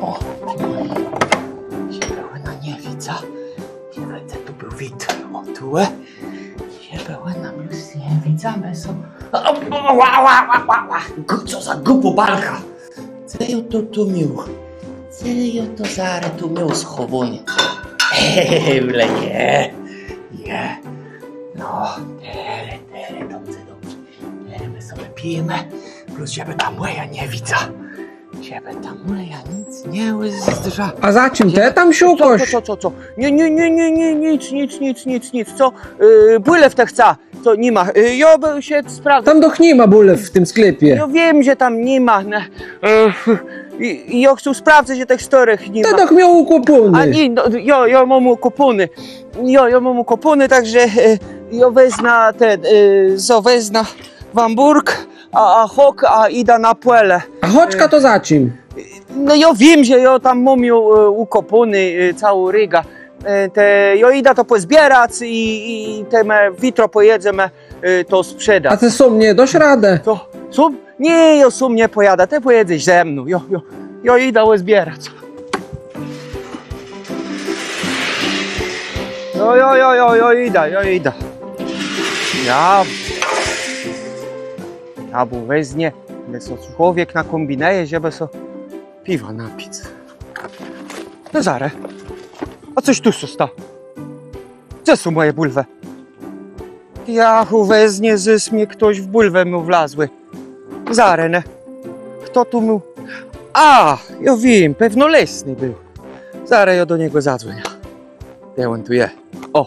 O, Siebełena Niewica. Siebece tu był wit. O, tu. Siebełena plus Niewica. Co za głupo balka. Co ja tu miał? Co ja to zaraz tu miał schowanie? Byle nie. No, dobrze. My sobie pijemy. Plus żeby ta moja Niewica. Żeby ta moja nic nie łyzdrza. A za czym te tam szukasz? Co? Nie, nic, co? Bólew te chce, co nie ma. Ja bym się sprawdzał. Tam doch nie ma bulew w tym sklepie. Ja wiem, że tam nie ma. Ja chcę sprawdzić, że tych starych nie ma. To doch miał kupony. A nie, no, ja mam kupony. Ja mam kupony, także ja wezmę wezmę w Hamburg, a hok, a idę na Puele. A choczka to za czym? No ja wiem, że ja tam mam ukopony całą Rygę. Ja idę to pozbierać i jutro pojedziemy to sprzedać. A ty sam nie dość radę. To, sam? Nie, ja sam nie pojadę, ty pojedziesz ze mną. Ja idę zbierać. Ja idę. Ja bo wezmę, jest człowiek na kombineje, żeby so piwa napić. No zaraz. A coś tu zostało? Gdzie są moje bulwy? Ja wezmę, że mnie ktoś w bulwę mu wlazły. Zaraz, ne? Kto tu mu... A, ja wiem, pewno Lesny był. Zaraz ja do niego zadzwonię. Gdzie on tu jest? O!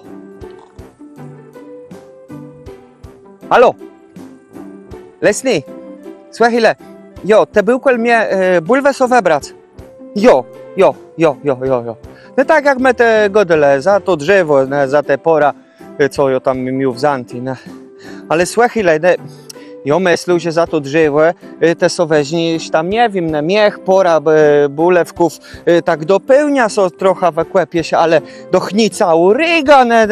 Halo? Lesny? Słuchaj chwilę. Jo, te byłkol mnie bulwę so webrać. Jo. No tak jak my te godle, za to drzewo, ne, za te pora, co ja tam miał w Zanti, ne. Ale słuchaj chwilę, ne, ja myślę, że za to drzewo te so weźmiesz tam, nie wiem, ne, miech, pora, bulewków, tak dopełnia so trochę wykłepie się, ale dochni całą Rygę, ne.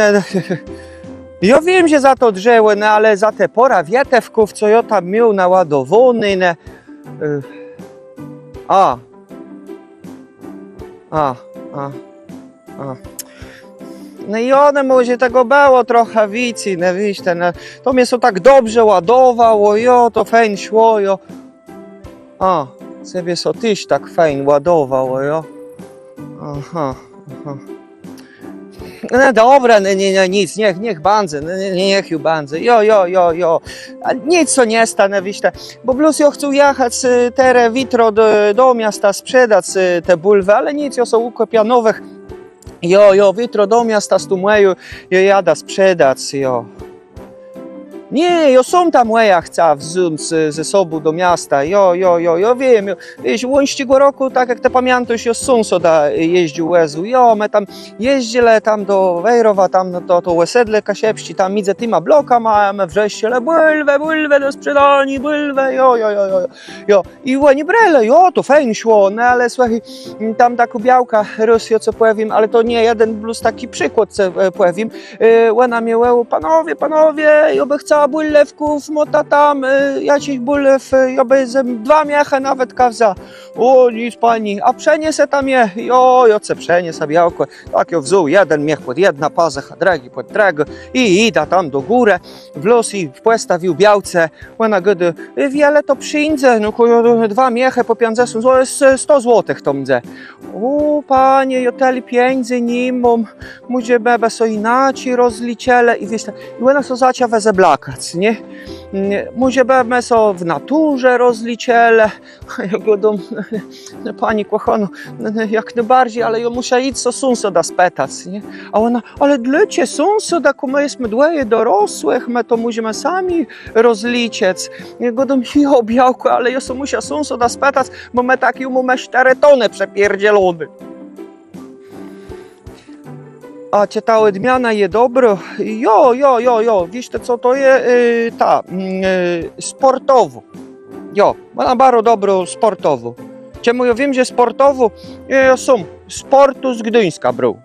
Ja wiem, że za to drzewo, no ale za te pora wietewków, co ja tam miał naładowany, ne. No i one może tego było trochę więcej, no wiecie, no, to mnie so tak dobrze ładowało, to fajnie szło, sobie so tyś tak fajnie ładowało, Aha. No dobra, nic, niech bandzę, niech ju bandzę, a nic co nie stanie, wiecie, bo plus ja chcę jechać teraz jutro do miasta sprzedać te bulwy, ale nic, ja są ukopianowych, jutro do miasta z tu moją, jadę sprzedać, Nie, ja sam tam moja chcę wziąć ze sobą do miasta, ja wiem, wiesz, łącznego roku, tak jak te pamiętasz, ja sam soda jeździł łezu, my tam jeździli tam do Wejrowa, tam to wesedle kasiepści, tam widzę tyma bloka mamy wrześle, bulwę do sprzedani, bulwę, i oni brele, to fajnie szło, no ale słuchaj, tam taką białka Rosja, co powiem, ale to nie jeden plus taki przykład, co powiem, ona miała, panowie, ja by chciała bulewków, mota tam, jakiś bulew, ja by 2 miechy nawet kawza. O, nic pani, a przeniesie tam je, ja chcę przenieść białko, tak ja wziął jeden miech pod jedna pazę, drugi pod drugą i idę tam do góry, w los i postawił białce, ona gdy, wiele to przyjdzie, no 2 miechy po 50, to jest 100 złotych to mnie. O, panie, ja tyle pieniędzy nie mam, może bebe so inaczej rozliczyli i wiesz, i ona so zaczęła wezeblakać, nie? Może bebe so w naturze rozliczyli, ja go dom, pani kochano, jak najbardziej, ale ja muszę iść so sąsiada spytać, nie? A ona, ale dlaczego sąsiada, jak my jesteśmy dwoje dorosłych, my to musimy sami rozliczyć. Ja go dom, białko, ale ja so muszę sąsiada spytać, bo my taki mamy 4 tony przepierdzielone. A czy ta odmiana jest dobra? Wiesz co to jest sportowo. Ona bardzo dobro sportowo. Czemu ja wiem, że sportowo, ja sam sportu z Gdyńska brał.